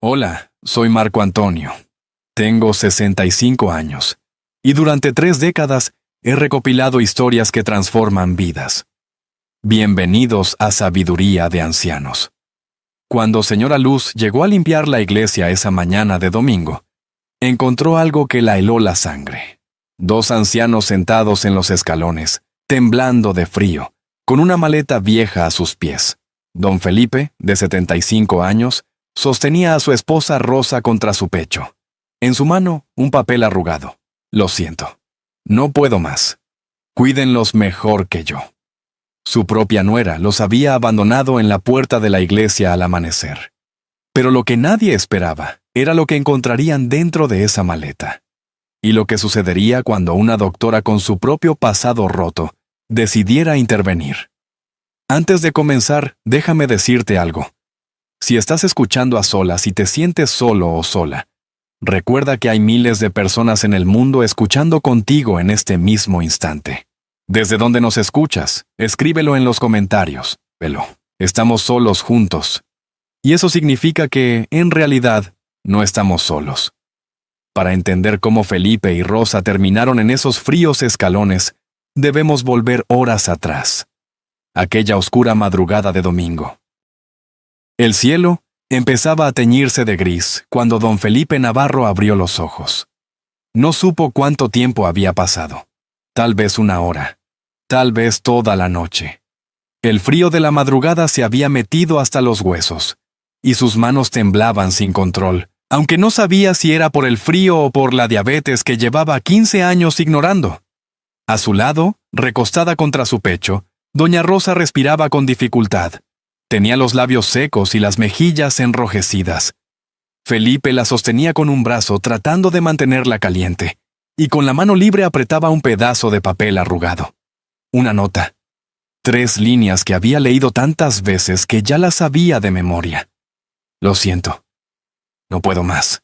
Hola, soy Marco Antonio. Tengo 65 años, y durante 3 décadas he recopilado historias que transforman vidas. Bienvenidos a Sabiduría de Ancianos. Cuando señora Luz llegó a limpiar la iglesia esa mañana de domingo, encontró algo que la heló la sangre. 2 ancianos sentados en los escalones, temblando de frío, con una maleta vieja a sus pies. Don Felipe, de 75 años, sostenía a su esposa Rosa contra su pecho. En su mano, un papel arrugado. Lo siento. No puedo más. Cuídenlos mejor que yo. Su propia nuera los había abandonado en la puerta de la iglesia al amanecer. Pero lo que nadie esperaba era lo que encontrarían dentro de esa maleta. Y lo que sucedería cuando una doctora con su propio pasado roto decidiera intervenir. Antes de comenzar, déjame decirte algo. Si estás escuchando a solas y te sientes solo o sola, recuerda que hay miles de personas en el mundo escuchando contigo en este mismo instante. Desde donde nos escuchas, escríbelo en los comentarios. Velo. Estamos solos juntos. Y eso significa que, en realidad, no estamos solos. Para entender cómo Felipe y Rosa terminaron en esos fríos escalones, debemos volver horas atrás. Aquella oscura madrugada de domingo. El cielo empezaba a teñirse de gris cuando don Felipe Navarro abrió los ojos. No supo cuánto tiempo había pasado. Tal vez 1 hora. Tal vez toda la noche. El frío de la madrugada se había metido hasta los huesos, y sus manos temblaban sin control, aunque no sabía si era por el frío o por la diabetes que llevaba 15 años ignorando. A su lado, recostada contra su pecho, doña Rosa respiraba con dificultad. Tenía los labios secos y las mejillas enrojecidas. Felipe la sostenía con un brazo tratando de mantenerla caliente, y con la mano libre apretaba un pedazo de papel arrugado. Una nota. 3 líneas que había leído tantas veces que ya las sabía de memoria. Lo siento. No puedo más.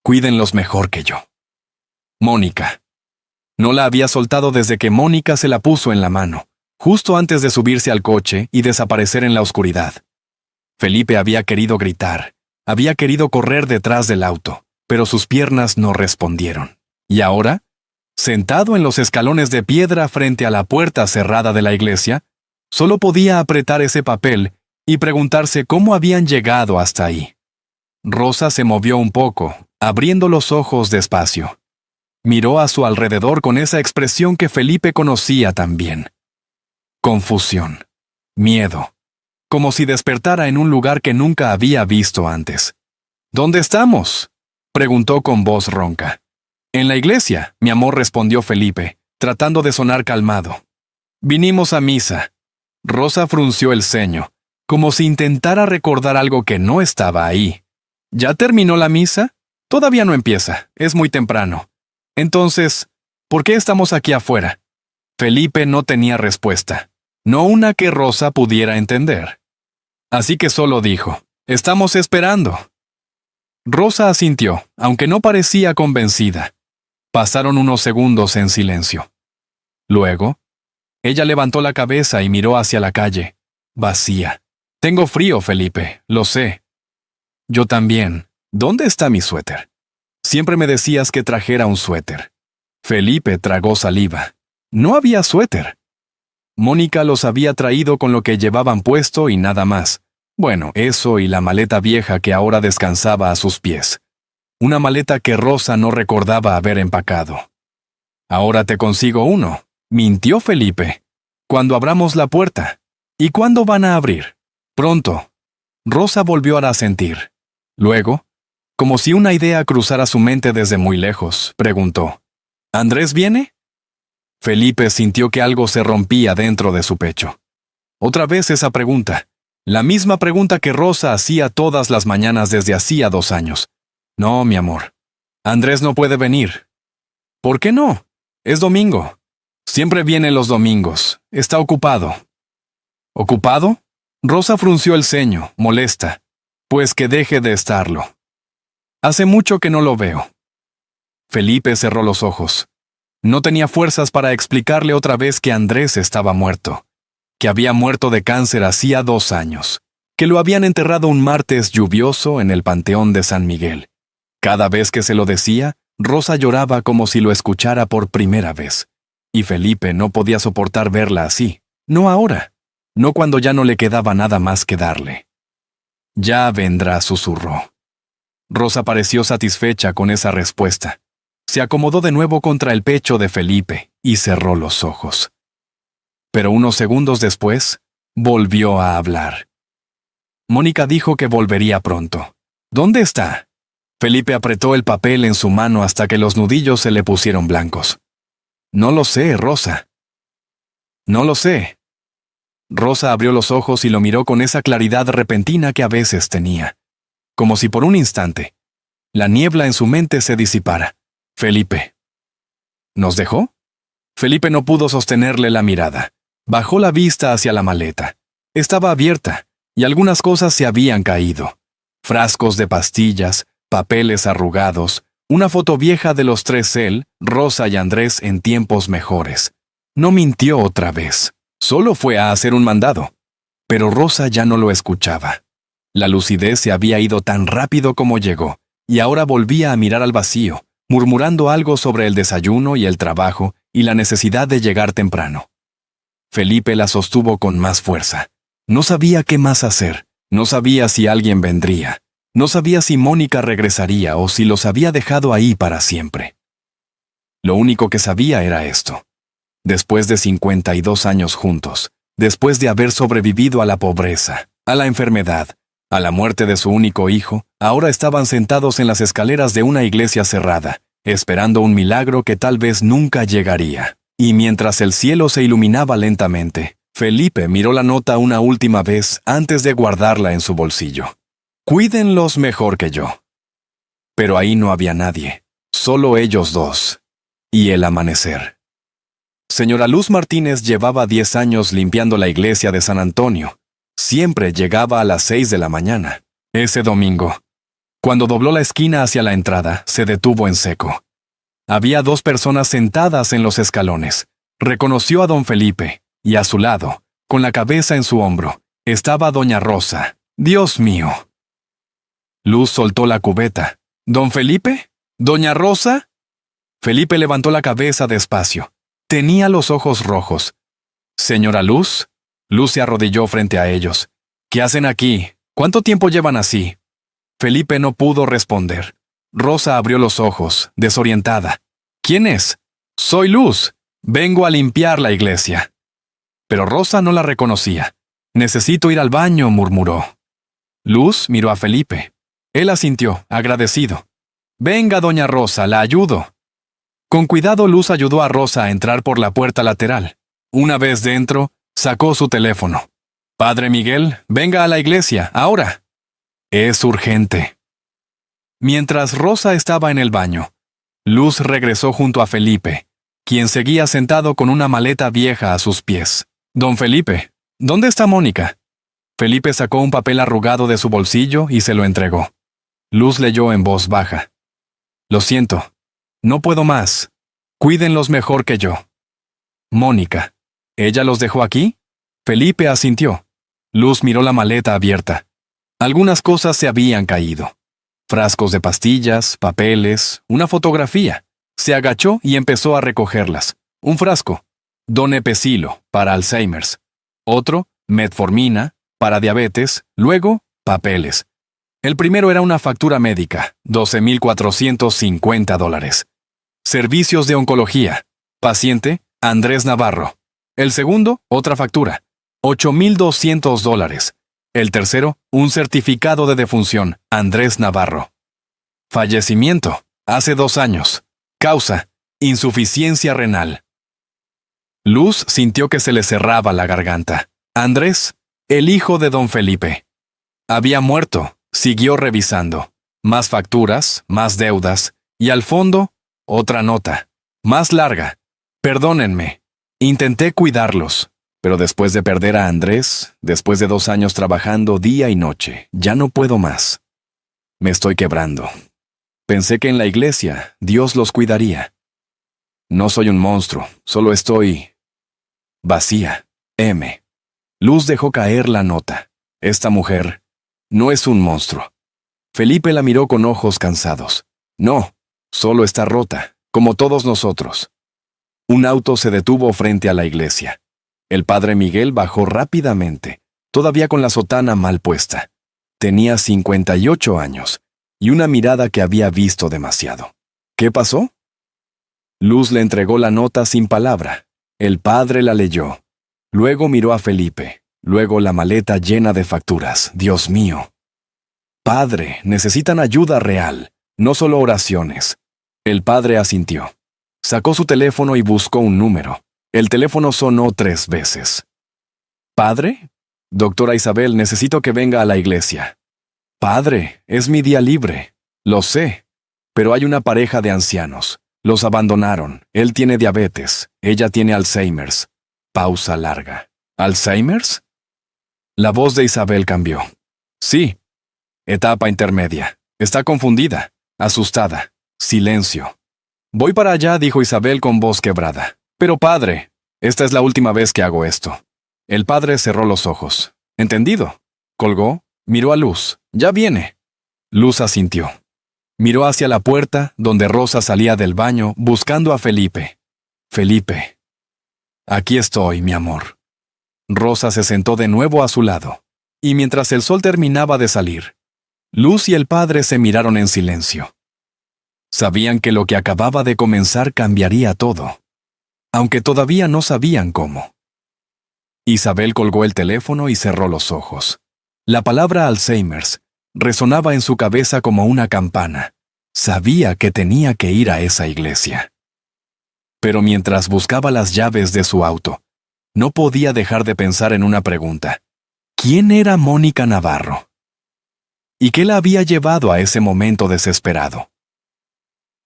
Cuídenlos mejor que yo. Mónica. No la había soltado desde que Mónica se la puso en la mano, justo antes de subirse al coche y desaparecer en la oscuridad. Felipe había querido gritar, había querido correr detrás del auto, pero sus piernas no respondieron. Y ahora, sentado en los escalones de piedra frente a la puerta cerrada de la iglesia, solo podía apretar ese papel y preguntarse cómo habían llegado hasta ahí. Rosa se movió un poco, abriendo los ojos despacio. Miró a su alrededor con esa expresión que Felipe conocía tan bien. Confusión. Miedo. Como si despertara en un lugar que nunca había visto antes. ¿Dónde estamos?, preguntó con voz ronca. En la iglesia, mi amor, respondió Felipe, tratando de sonar calmado. Vinimos a misa. Rosa frunció el ceño, como si intentara recordar algo que no estaba ahí. ¿Ya terminó la misa? Todavía no empieza, es muy temprano. Entonces, ¿por qué estamos aquí afuera? Felipe no tenía respuesta, no una que Rosa pudiera entender. Así que solo dijo, «Estamos esperando». Rosa asintió, aunque no parecía convencida. Pasaron unos segundos en silencio. Luego, ella levantó la cabeza y miró hacia la calle, vacía. «Tengo frío, Felipe, lo sé». «Yo también. ¿Dónde está mi suéter? Siempre me decías que trajera un suéter». Felipe tragó saliva. No había suéter. Mónica los había traído con lo que llevaban puesto y nada más. Bueno, eso y la maleta vieja que ahora descansaba a sus pies. Una maleta que Rosa no recordaba haber empacado. «Ahora te consigo uno», mintió Felipe. «Cuando abramos la puerta». «¿Y cuándo van a abrir?» «Pronto». Rosa volvió a asentir. Luego, como si una idea cruzara su mente desde muy lejos, preguntó, «¿Andrés viene?» Felipe sintió que algo se rompía dentro de su pecho. Otra vez esa pregunta, la misma pregunta que Rosa hacía todas las mañanas desde hacía 2 años. «No, mi amor. Andrés no puede venir». «¿Por qué no? Es domingo». «Siempre viene los domingos. Está ocupado». «¿Ocupado?» Rosa frunció el ceño, molesta. «Pues que deje de estarlo. Hace mucho que no lo veo». Felipe cerró los ojos. No tenía fuerzas para explicarle otra vez que Andrés estaba muerto, que había muerto de cáncer hacía 2 años, que lo habían enterrado un martes lluvioso en el Panteón de San Miguel. Cada vez que se lo decía, Rosa lloraba como si lo escuchara por primera vez. Y Felipe no podía soportar verla así. No ahora. No cuando ya no le quedaba nada más que darle. Ya vendrá, susurró. Rosa pareció satisfecha con esa respuesta. Se acomodó de nuevo contra el pecho de Felipe y cerró los ojos. Pero unos segundos después, volvió a hablar. Mónica dijo que volvería pronto. ¿Dónde está? Felipe apretó el papel en su mano hasta que los nudillos se le pusieron blancos. No lo sé, Rosa. No lo sé. Rosa abrió los ojos y lo miró con esa claridad repentina que a veces tenía. Como si por un instante, la niebla en su mente se disipara. Felipe. ¿Nos dejó? Felipe no pudo sostenerle la mirada. Bajó la vista hacia la maleta. Estaba abierta, y algunas cosas se habían caído. Frascos de pastillas, papeles arrugados, una foto vieja de los tres él, Rosa y Andrés en tiempos mejores. No mintió otra vez. Solo fue a hacer un mandado. Pero Rosa ya no lo escuchaba. La lucidez se había ido tan rápido como llegó, y ahora volvía a mirar al vacío, murmurando algo sobre el desayuno y el trabajo y la necesidad de llegar temprano. Felipe la sostuvo con más fuerza. No sabía qué más hacer, no sabía si alguien vendría, no sabía si Mónica regresaría o si los había dejado ahí para siempre. Lo único que sabía era esto. Después de 52 años juntos, después de haber sobrevivido a la pobreza, a la enfermedad, a la muerte de su único hijo, ahora estaban sentados en las escaleras de una iglesia cerrada, esperando un milagro que tal vez nunca llegaría. Y mientras el cielo se iluminaba lentamente, Felipe miró la nota una última vez antes de guardarla en su bolsillo. Cuídenlos mejor que yo. Pero ahí no había nadie, solo ellos dos. Y el amanecer. Señora Luz Martínez llevaba 10 años limpiando la iglesia de San Antonio. Siempre llegaba a las 6 de la mañana. Ese domingo, cuando dobló la esquina hacia la entrada, se detuvo en seco. Había 2 personas sentadas en los escalones. Reconoció a don Felipe, y a su lado, con la cabeza en su hombro, estaba doña Rosa. ¡Dios mío! Luz soltó la cubeta. ¿Don Felipe? ¿Doña Rosa? Felipe levantó la cabeza despacio. Tenía los ojos rojos. ¿Señora Luz? Luz se arrodilló frente a ellos. ¿Qué hacen aquí? ¿Cuánto tiempo llevan así? Felipe no pudo responder. Rosa abrió los ojos, desorientada. ¿Quién es? Soy Luz. Vengo a limpiar la iglesia. Pero Rosa no la reconocía. Necesito ir al baño, murmuró. Luz miró a Felipe. Él asintió, agradecido. Venga, doña Rosa, la ayudo. Con cuidado, Luz ayudó a Rosa a entrar por la puerta lateral. Una vez dentro, sacó su teléfono. Padre Miguel, venga a la iglesia, ahora. Es urgente. Mientras Rosa estaba en el baño, Luz regresó junto a Felipe, quien seguía sentado con una maleta vieja a sus pies. Don Felipe, ¿dónde está Mónica? Felipe sacó un papel arrugado de su bolsillo y se lo entregó. Luz leyó en voz baja. Lo siento. No puedo más. Cuídenlos mejor que yo. Mónica. ¿Ella los dejó aquí? Felipe asintió. Luz miró la maleta abierta. Algunas cosas se habían caído. Frascos de pastillas, papeles, una fotografía. Se agachó y empezó a recogerlas. Un frasco. Donepezilo, para Alzheimer's. Otro, metformina, para diabetes. Luego, papeles. El primero era una factura médica, $12,450. Servicios de oncología. Paciente, Andrés Navarro. El segundo, otra factura, $8,200. El tercero, un certificado de defunción, Andrés Navarro. Fallecimiento, hace 2 años. Causa, insuficiencia renal. Luz sintió que se le cerraba la garganta. Andrés, el hijo de don Felipe. Había muerto, siguió revisando. Más facturas, más deudas, y al fondo, otra nota, más larga. Perdónenme, intenté cuidarlos. Pero después de perder a Andrés, después de 2 años trabajando día y noche, ya no puedo más. Me estoy quebrando. Pensé que en la iglesia Dios los cuidaría. No soy un monstruo, solo estoy... vacía. M. Luz dejó caer la nota. Esta mujer no es un monstruo. Felipe la miró con ojos cansados. No, solo está rota, como todos nosotros. Un auto se detuvo frente a la iglesia. El padre Miguel bajó rápidamente, todavía con la sotana mal puesta. Tenía 58 años y una mirada que había visto demasiado. ¿Qué pasó? Luz le entregó la nota sin palabra. El padre la leyó. Luego miró a Felipe. Luego la maleta llena de facturas. Dios mío. Padre, necesitan ayuda real, no solo oraciones. El padre asintió. Sacó su teléfono y buscó un número. El teléfono sonó 3 veces. ¿Padre? Doctora Isabel, necesito que venga a la iglesia. Padre, es mi día libre. Lo sé. Pero hay una pareja de ancianos. Los abandonaron. Él tiene diabetes. Ella tiene Alzheimer's. Pausa larga. ¿Alzheimer's? La voz de Isabel cambió. Sí. Etapa intermedia. Está confundida, asustada. Silencio. Voy para allá, dijo Isabel con voz quebrada. Pero padre, esta es la última vez que hago esto. El padre cerró los ojos. ¿Entendido? Colgó, miró a Luz. Ya viene. Luz asintió. Miró hacia la puerta, donde Rosa salía del baño, buscando a Felipe. Felipe. Aquí estoy, mi amor. Rosa se sentó de nuevo a su lado. Y mientras el sol terminaba de salir, Luz y el padre se miraron en silencio. Sabían que lo que acababa de comenzar cambiaría todo, aunque todavía no sabían cómo. Isabel colgó el teléfono y cerró los ojos. La palabra Alzheimer's resonaba en su cabeza como una campana. Sabía que tenía que ir a esa iglesia. Pero mientras buscaba las llaves de su auto, no podía dejar de pensar en una pregunta. ¿Quién era Mónica Navarro? ¿Y qué la había llevado a ese momento desesperado?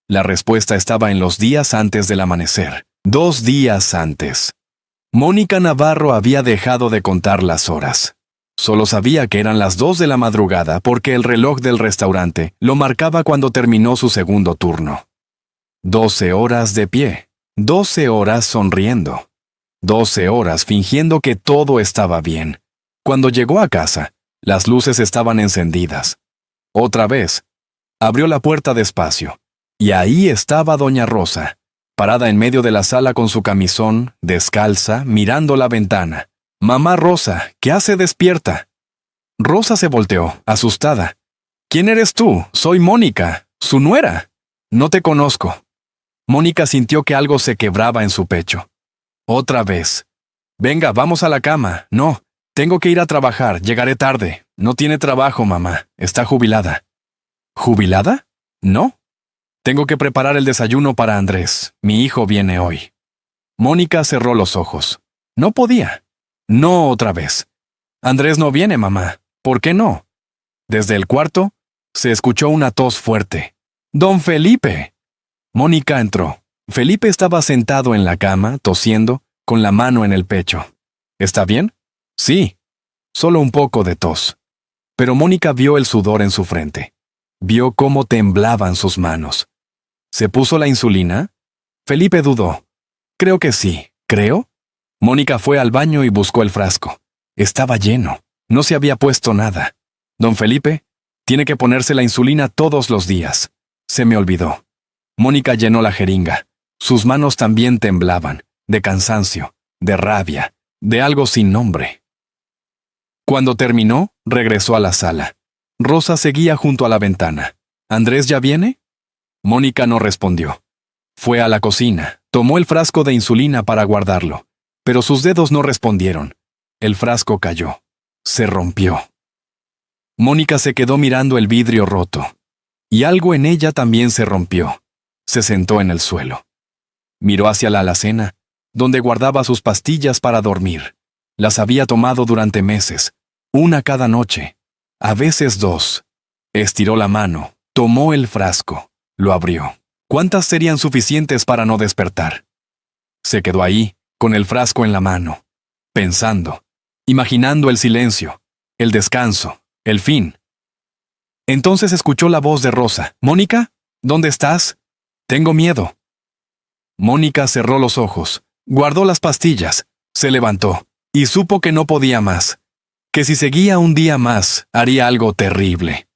La respuesta estaba en los días antes del amanecer. 2 días antes. Mónica Navarro había dejado de contar las horas. Solo sabía que eran las 2 de la madrugada porque el reloj del restaurante lo marcaba cuando terminó su segundo turno. 12 horas de pie. 12 horas sonriendo. 12 horas fingiendo que todo estaba bien. Cuando llegó a casa, las luces estaban encendidas. Otra vez. Abrió la puerta despacio. Y ahí estaba doña Rosa, parada en medio de la sala con su camisón, descalza, mirando la ventana. «Mamá Rosa, ¿qué hace despierta?» Rosa se volteó, asustada. «¿Quién eres tú? Soy Mónica, su nuera. No te conozco». Mónica sintió que algo se quebraba en su pecho. Otra vez. «Venga, vamos a la cama. No, tengo que ir a trabajar, llegaré tarde. No tiene trabajo, mamá. Está jubilada». ¿Jubilada? No. Tengo que preparar el desayuno para Andrés. Mi hijo viene hoy. Mónica cerró los ojos. No podía. No otra vez. Andrés no viene, mamá. ¿Por qué no? Desde el cuarto, se escuchó una tos fuerte. ¡Don Felipe! Mónica entró. Felipe estaba sentado en la cama, tosiendo, con la mano en el pecho. ¿Está bien? Sí. Solo un poco de tos. Pero Mónica vio el sudor en su frente. Vio cómo temblaban sus manos. ¿Se puso la insulina? Felipe dudó. Creo que sí. ¿Creo? Mónica fue al baño y buscó el frasco. Estaba lleno. No se había puesto nada. Don Felipe, tiene que ponerse la insulina todos los días. Se me olvidó. Mónica llenó la jeringa. Sus manos también temblaban, de cansancio, de rabia, de algo sin nombre. Cuando terminó, regresó a la sala. Rosa seguía junto a la ventana. ¿Andrés ya viene? Mónica no respondió. Fue a la cocina, tomó el frasco de insulina para guardarlo, pero sus dedos no respondieron. El frasco cayó. Se rompió. Mónica se quedó mirando el vidrio roto. Y algo en ella también se rompió. Se sentó en el suelo. Miró hacia la alacena, donde guardaba sus pastillas para dormir. Las había tomado durante meses, una cada noche, a veces 2. Estiró la mano, tomó el frasco. Lo abrió. ¿Cuántas serían suficientes para no despertar? Se quedó ahí, con el frasco en la mano, pensando, imaginando el silencio, el descanso, el fin. Entonces escuchó la voz de Rosa. «Mónica, ¿dónde estás? Tengo miedo». Mónica cerró los ojos, guardó las pastillas, se levantó, y supo que no podía más. que si seguía un día más, haría algo terrible.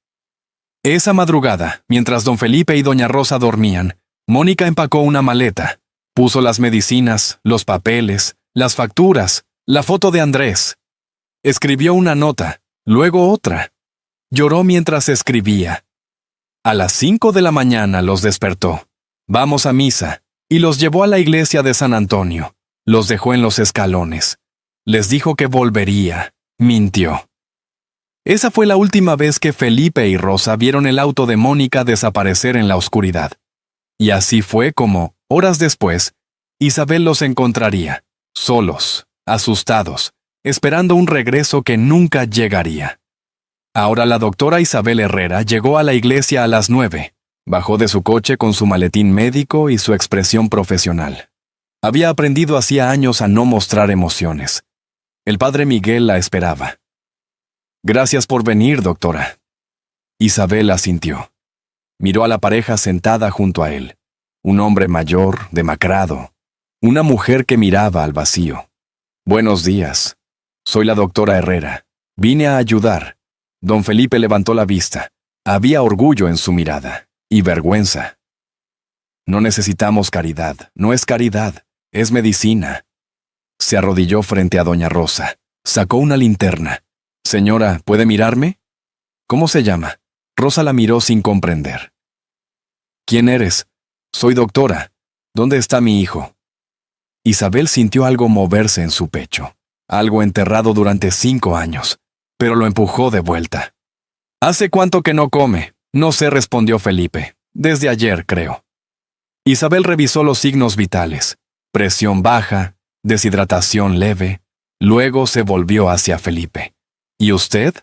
Esa madrugada, mientras don Felipe y doña Rosa dormían, Mónica empacó una maleta, puso las medicinas, los papeles, las facturas, la foto de Andrés. Escribió una nota, luego otra. Lloró mientras escribía. A las 5 de la mañana los despertó. Vamos a misa, y los llevó a la iglesia de San Antonio. Los dejó en los escalones. Les dijo que volvería. Mintió. Esa fue la última vez que Felipe y Rosa vieron el auto de Mónica desaparecer en la oscuridad. Y así fue como, horas después, Isabel los encontraría, solos, asustados, esperando un regreso que nunca llegaría. Ahora la doctora Isabel Herrera llegó a la iglesia a las 9. Bajó de su coche con su maletín médico y su expresión profesional. Había aprendido hacía años a no mostrar emociones. El padre Miguel la esperaba. Gracias por venir, doctora. Isabel asintió. Miró a la pareja sentada junto a él. Un hombre mayor, demacrado. Una mujer que miraba al vacío. Buenos días. Soy la doctora Herrera. Vine a ayudar. Don Felipe levantó la vista. Había orgullo en su mirada. Y vergüenza. No necesitamos caridad. No es caridad. Es medicina. Se arrodilló frente a doña Rosa. Sacó una linterna. Señora, ¿puede mirarme? ¿Cómo se llama? Rosa la miró sin comprender. ¿Quién eres? Soy doctora. ¿Dónde está mi hijo? Isabel sintió algo moverse en su pecho. Algo enterrado durante 5 años. Pero lo empujó de vuelta. ¿Hace cuánto que no come? No sé, respondió Felipe. Desde ayer, creo. Isabel revisó los signos vitales. Presión baja, deshidratación leve. Luego se volvió hacia Felipe. ¿Y usted?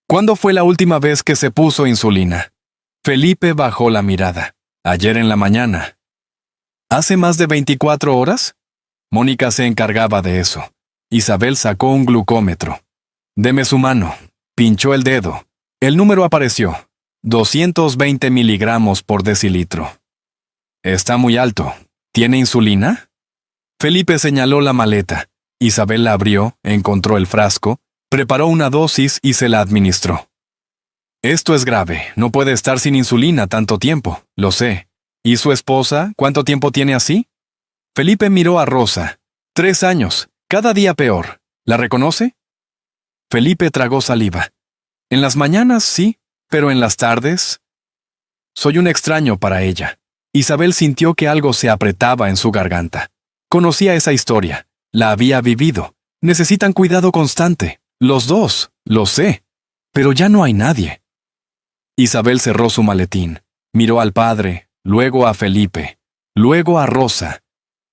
¿Cuándo fue la última vez que se puso insulina? Felipe bajó la mirada. Ayer en la mañana. ¿Hace más de 24 horas? Mónica se encargaba de eso. Isabel sacó un glucómetro. Deme su mano. Pinchó el dedo. El número apareció. 220 miligramos por decilitro. Está muy alto. ¿Tiene insulina? Felipe señaló la maleta. Isabel la abrió, encontró el frasco, preparó una dosis y se la administró. Esto es grave. No puede estar sin insulina tanto tiempo. Lo sé. ¿Y su esposa? ¿Cuánto tiempo tiene así? Felipe miró a Rosa. 3 años. Cada día peor. ¿La reconoce? Felipe tragó saliva. En las mañanas sí, pero en las tardes... Soy un extraño para ella. Isabel sintió que algo se apretaba en su garganta. Conocía esa historia. La había vivido. Necesitan cuidado constante. Los dos, lo sé. Pero ya no hay nadie. Isabel cerró su maletín. Miró al padre, luego a Felipe, luego a Rosa.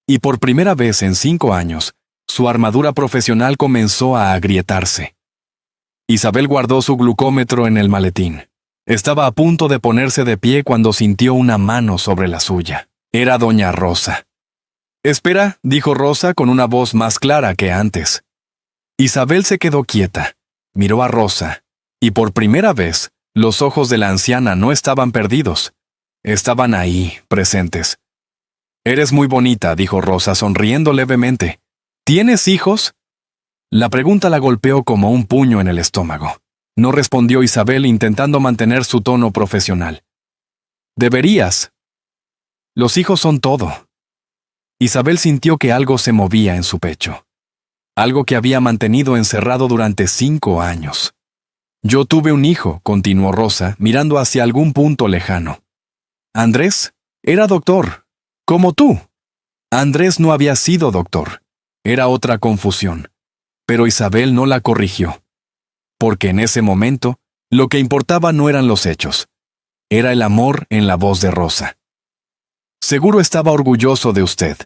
Y por primera vez en 5 años, su armadura profesional comenzó a agrietarse. Isabel guardó su glucómetro en el maletín. Estaba a punto de ponerse de pie cuando sintió una mano sobre la suya. Era doña Rosa. «Espera», dijo Rosa con una voz más clara que antes. Isabel se quedó quieta. Miró a Rosa. Y por primera vez, los ojos de la anciana no estaban perdidos. Estaban ahí, presentes. «Eres muy bonita», dijo Rosa sonriendo levemente. «¿Tienes hijos?» La pregunta la golpeó como un puño en el estómago. No respondió Isabel intentando mantener su tono profesional. «Deberías. Los hijos son todo». Isabel sintió que algo se movía en su pecho. Algo que había mantenido encerrado durante 5 años. «Yo tuve un hijo», continuó Rosa, mirando hacia algún punto lejano. «Andrés era doctor, como tú». Andrés no había sido doctor. Era otra confusión. Pero Isabel no la corrigió. Porque en ese momento, lo que importaba no eran los hechos. Era el amor en la voz de Rosa. «Seguro estaba orgulloso de usted»,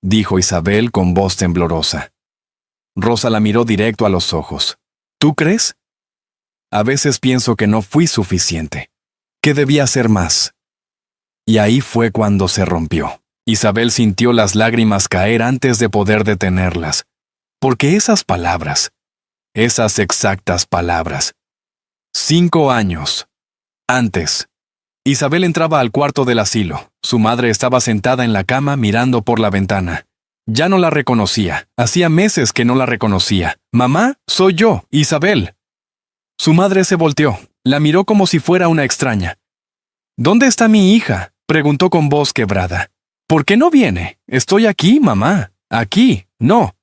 dijo Isabel con voz temblorosa. Rosa la miró directo a los ojos. «¿Tú crees?» «A veces pienso que no fui suficiente, que debía hacer más». Y ahí fue cuando se rompió. Isabel sintió las lágrimas caer antes de poder detenerlas. Porque esas palabras, esas exactas palabras. 5 años. Antes. Isabel entraba al cuarto del asilo. Su madre estaba sentada en la cama mirando por la ventana. Ya no la reconocía. Hacía meses que no la reconocía. «Mamá, soy yo, Isabel». Su madre se volteó, la miró como si fuera una extraña. «¿Dónde está mi hija?», preguntó con voz quebrada. «¿Por qué no viene? Estoy aquí, mamá. Aquí. No.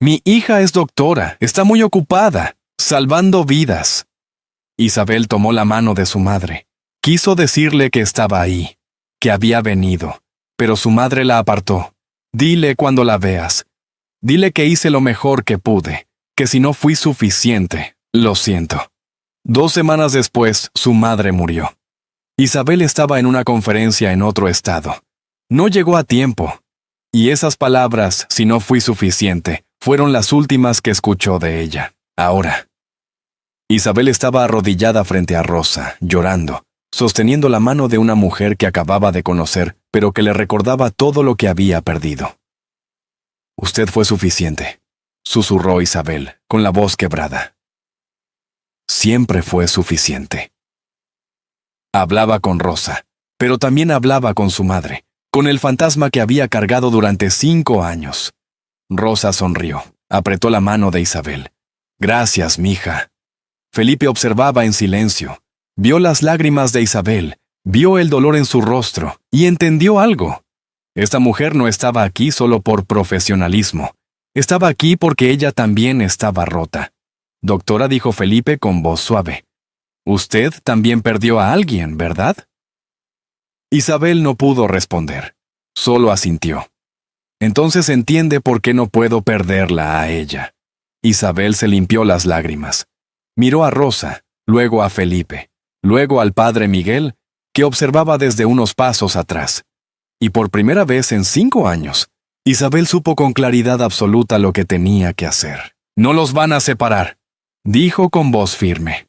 Mi hija es doctora, está muy ocupada, salvando vidas». Isabel tomó la mano de su madre. Quiso decirle que estaba ahí, que había venido, pero su madre la apartó. «Dile cuando la veas. Dile que hice lo mejor que pude, que si no fui suficiente, lo siento». 2 semanas después, su madre murió. Isabel estaba en una conferencia en otro estado. No llegó a tiempo. Y esas palabras, si no fui suficiente, fueron las últimas que escuchó de ella. Ahora. Isabel estaba arrodillada frente a Rosa, llorando, sosteniendo la mano de una mujer que acababa de conocer, pero que le recordaba todo lo que había perdido. «Usted fue suficiente», susurró Isabel, con la voz quebrada. «Siempre fue suficiente». Hablaba con Rosa, pero también hablaba con su madre, con el fantasma que había cargado durante 5 años. Rosa sonrió, apretó la mano de Isabel. «Gracias, mija». Felipe observaba en silencio. Vio las lágrimas de Isabel, vio el dolor en su rostro y entendió algo. Esta mujer no estaba aquí solo por profesionalismo. Estaba aquí porque ella también estaba rota. «Doctora», dijo Felipe con voz suave. «Usted también perdió a alguien, ¿verdad?». Isabel no pudo responder. Solo asintió. «Entonces entiende por qué no puedo perderla a ella». Isabel se limpió las lágrimas. Miró a Rosa, luego a Felipe, luego al padre Miguel, que observaba desde unos pasos atrás. Y por primera vez en 5 años, Isabel supo con claridad absoluta lo que tenía que hacer. «No los van a separar», dijo con voz firme.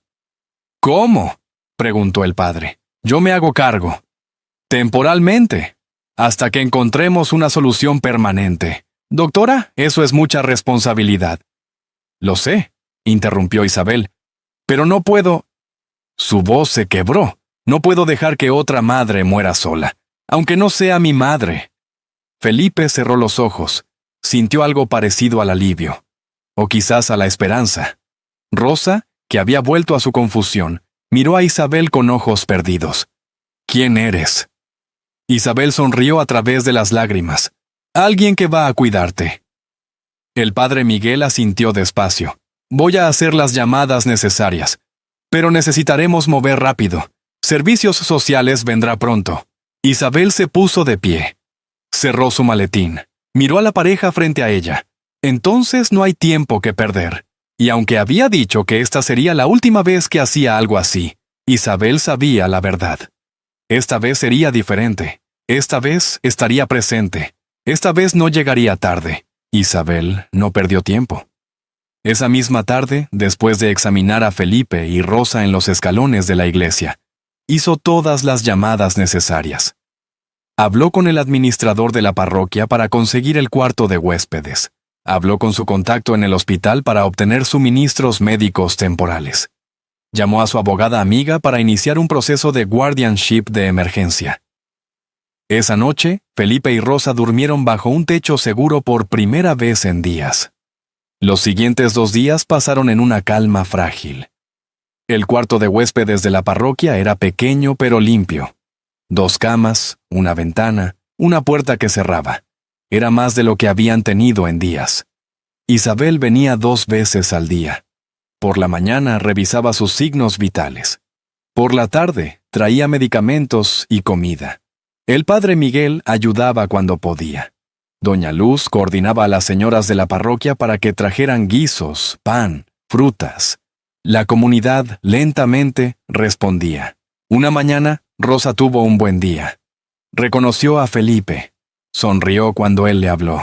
«¿Cómo?», preguntó el padre. «Yo me hago cargo. Temporalmente, hasta que encontremos una solución permanente. Doctora, eso es mucha responsabilidad». «Lo sé», interrumpió Isabel, «pero no puedo». Su voz se quebró. «No puedo dejar que otra madre muera sola, aunque no sea mi madre». Felipe cerró los ojos. Sintió algo parecido al alivio, o quizás a la esperanza. Rosa, que había vuelto a su confusión, miró a Isabel con ojos perdidos. «¿Quién eres?». Isabel sonrió a través de las lágrimas. «Alguien que va a cuidarte». El padre Miguel asintió despacio. «Voy a hacer las llamadas necesarias, pero necesitaremos mover rápido. Servicios sociales vendrá pronto». Isabel se puso de pie. Cerró su maletín. Miró a la pareja frente a ella. Entonces no hay tiempo que perder. Y aunque había dicho que esta sería la última vez que hacía algo así, Isabel sabía la verdad. Esta vez sería diferente. Esta vez estaría presente. Esta vez no llegaría tarde. Isabel no perdió tiempo. Esa misma tarde, después de examinar a Felipe y Rosa en los escalones de la iglesia, hizo todas las llamadas necesarias. Habló con el administrador de la parroquia para conseguir el cuarto de huéspedes. Habló con su contacto en el hospital para obtener suministros médicos temporales. Llamó a su abogada amiga para iniciar un proceso de guardianship de emergencia. Esa noche, Felipe y Rosa durmieron bajo un techo seguro por primera vez en días. Los siguientes 2 días pasaron en una calma frágil. El cuarto de huéspedes de la parroquia era pequeño pero limpio. 2 camas, una ventana, una puerta que cerraba. Era más de lo que habían tenido en días. Isabel venía 2 veces al día. Por la mañana revisaba sus signos vitales. Por la tarde traía medicamentos y comida. El padre Miguel ayudaba cuando podía. Doña Luz coordinaba a las señoras de la parroquia para que trajeran guisos, pan, frutas. La comunidad lentamente respondía. Una mañana, Rosa tuvo un buen día. Reconoció a Felipe. Sonrió cuando él le habló.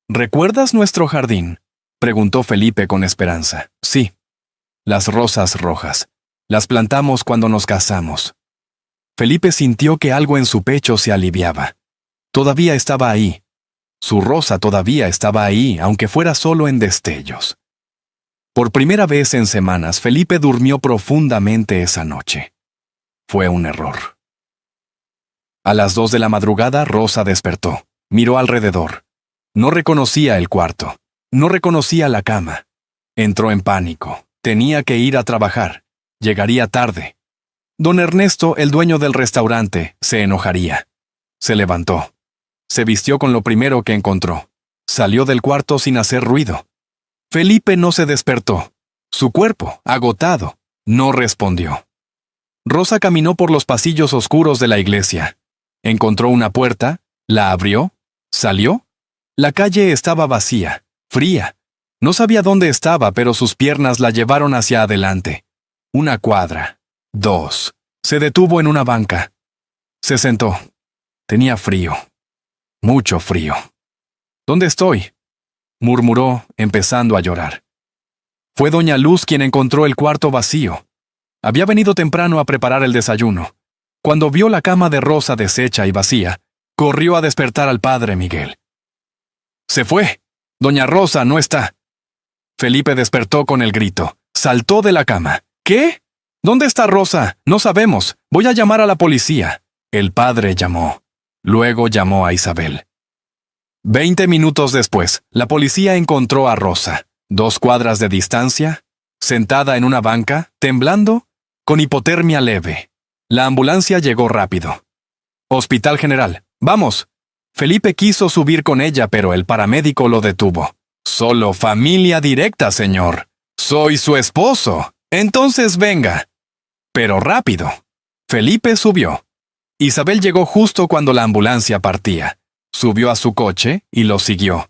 «¿Recuerdas nuestro jardín?», preguntó Felipe con esperanza. «Sí. Las rosas rojas. Las plantamos cuando nos casamos». Felipe sintió que algo en su pecho se aliviaba. Todavía estaba ahí. Su Rosa todavía estaba ahí, aunque fuera solo en destellos. Por primera vez en semanas, Felipe durmió profundamente esa noche. Fue un error. A las 2 de la madrugada, Rosa despertó. Miró alrededor. No reconocía el cuarto. No reconocía la cama. Entró en pánico. Tenía que ir a trabajar. Llegaría tarde. Don Ernesto, el dueño del restaurante, se enojaría. Se levantó. Se vistió con lo primero que encontró. Salió del cuarto sin hacer ruido. Felipe no se despertó. Su cuerpo, agotado, no respondió. Rosa caminó por los pasillos oscuros de la iglesia. Encontró una puerta, la abrió, salió. La calle estaba vacía, fría. No sabía dónde estaba, pero sus piernas la llevaron hacia adelante. Una cuadra, 2. Se detuvo en una banca. Se sentó. Tenía frío. Mucho frío. ¿Dónde estoy?, murmuró, empezando a llorar. Fue doña Luz quien encontró el cuarto vacío. Había venido temprano a preparar el desayuno. Cuando vio la cama de Rosa deshecha y vacía, corrió a despertar al padre Miguel. ¡Se fue! ¡Doña Rosa no está! Felipe despertó con el grito. Saltó de la cama. ¿Qué? ¿Dónde está Rosa? No sabemos. Voy a llamar a la policía. El padre llamó. Luego llamó a Isabel. 20 minutos después, la policía encontró a Rosa, 2 cuadras de distancia, sentada en una banca, temblando, con hipotermia leve. La ambulancia llegó rápido. Hospital General. ¡Vamos! Felipe quiso subir con ella, pero el paramédico lo detuvo. Solo familia directa, señor. Soy su esposo. Entonces venga. Pero rápido. Felipe subió. Isabel llegó justo cuando la ambulancia partía. Subió a su coche y lo siguió.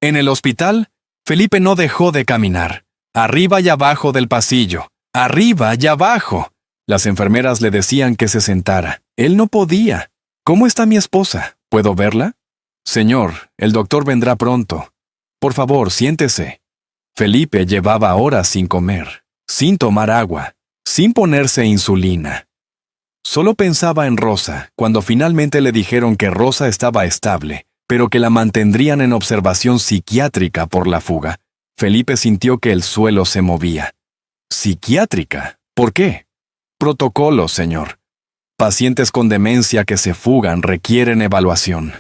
En el hospital, Felipe no dejó de caminar. Arriba y abajo del pasillo. Arriba y abajo. Las enfermeras le decían que se sentara. Él no podía. ¿Cómo está mi esposa? ¿Puedo verla? Señor, el doctor vendrá pronto. Por favor, siéntese. Felipe llevaba horas sin comer, sin tomar agua, sin ponerse insulina. Solo pensaba en Rosa cuando finalmente le dijeron que Rosa estaba estable, pero que la mantendrían en observación psiquiátrica por la fuga. Felipe sintió que el suelo se movía. ¿Psiquiátrica? ¿Por qué? Protocolo, señor. Pacientes con demencia que se fugan requieren evaluación.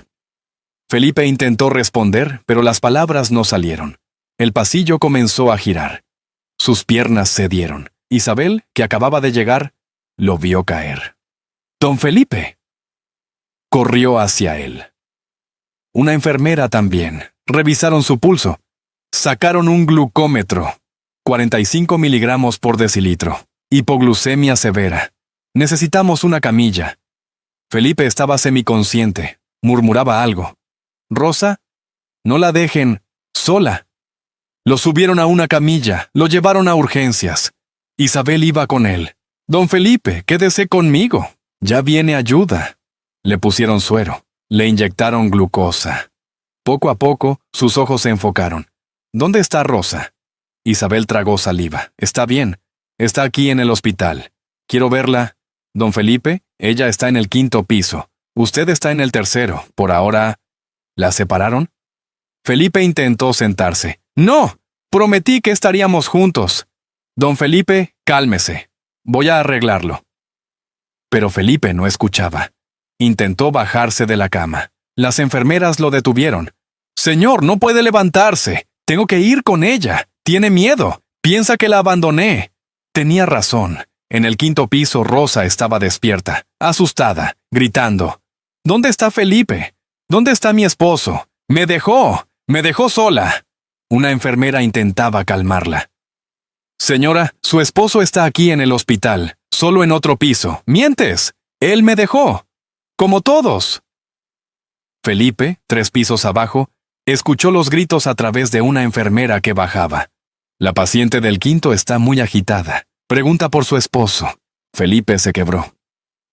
Felipe intentó responder, pero las palabras no salieron. El pasillo comenzó a girar. Sus piernas cedieron. Isabel, que acababa de llegar, lo vio caer. ¡Don Felipe! Corrió hacia él. Una enfermera también. Revisaron su pulso. Sacaron un glucómetro. 45 miligramos por decilitro. Hipoglucemia severa. Necesitamos una camilla. Felipe estaba semiconsciente. Murmuraba algo. Rosa, no la dejen sola. Lo subieron a una camilla. Lo llevaron a urgencias. Isabel iba con él. Don Felipe, quédese conmigo. Ya viene ayuda. Le pusieron suero. Le inyectaron glucosa. Poco a poco, sus ojos se enfocaron. ¿Dónde está Rosa? Isabel tragó saliva. Está bien. Está aquí en el hospital. Quiero verla. Don Felipe, ella está en el 5º piso. Usted está en el 3º. Por ahora... ¿La separaron? Felipe intentó sentarse. ¡No! Prometí que estaríamos juntos. Don Felipe, cálmese. Voy a arreglarlo. Pero Felipe no escuchaba. Intentó bajarse de la cama. Las enfermeras lo detuvieron. Señor, no puede levantarse. Tengo que ir con ella. Tiene miedo. Piensa que la abandoné. Tenía razón. En el 5º piso Rosa estaba despierta, asustada, gritando. ¿Dónde está Felipe? ¿Dónde está mi esposo? ¡Me dejó! ¡Me dejó sola! Una enfermera intentaba calmarla. Señora, su esposo está aquí en el hospital, solo en otro piso. ¡Mientes! Él me dejó. Como todos. Felipe, 3 pisos abajo, escuchó los gritos a través de una enfermera que bajaba. La paciente del 5º está muy agitada. Pregunta por su esposo. Felipe se quebró.